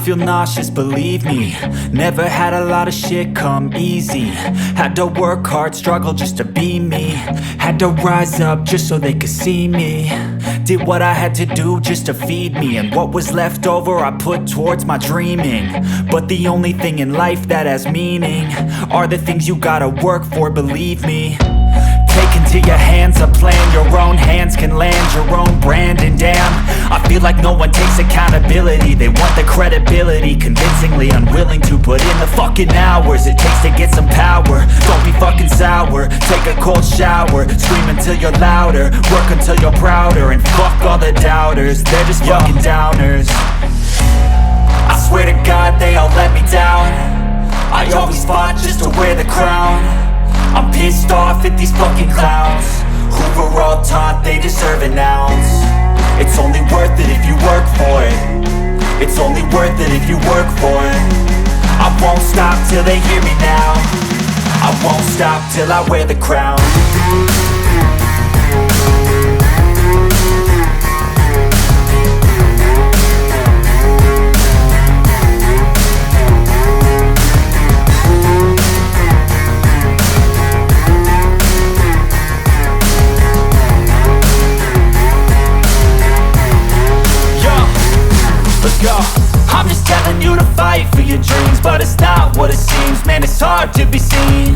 feel nauseous, believe me. Never had a lot of shit come easy. Had to work hard, struggle just to be me. Had to rise up just so they could see me. Did what I had to do just to feed me. And what was left over I put towards my dreaming. But the only thing in life that has meaning are the things you gotta work for, believe me. Take into your hands a plan. Your own hands can land your own brand. And damn, I feel like no one takes accountability. They want the credibility, convincingly unwilling to put in the fucking hours it takes to get some power. Don't be fucking sour, take a cold shower. Scream until you're louder, work until you're prouder. And fuck all the doubters, they're just fucking downers. I swear to God they all let me down. I always fought just to wear the crown. I'm pissed off at these fucking clowns who were all taught they deserve an ounce. It's only worth it if you work for it. It's only worth it if you work for it. I won't stop till they hear me now. I won't stop till I wear the crown. I'm just telling you to fight for your dreams, but it's not what it seems. Man, it's hard to be seen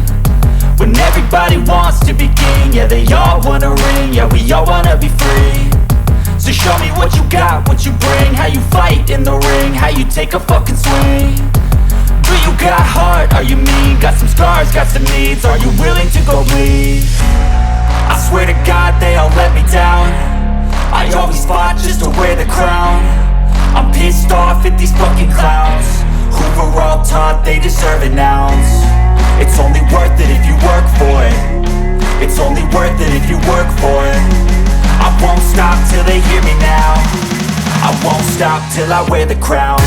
when everybody wants to be king. Yeah, they all wanna ring, yeah, we all wanna be free. So show me what you got, what you bring. How you fight in the ring, how you take a fucking swing. Do you got heart, are you mean? Got some scars, got some needs, are you willing to go bleed? I swear to God they all let me down. I always fought just to wear the crown. I'm pissed off at these fucking clowns who were all taught they deserve an ounce. It's only worth it if you work for it. It's only worth it if you work for it. I won't stop till they hear me now. I won't stop till I wear the crown.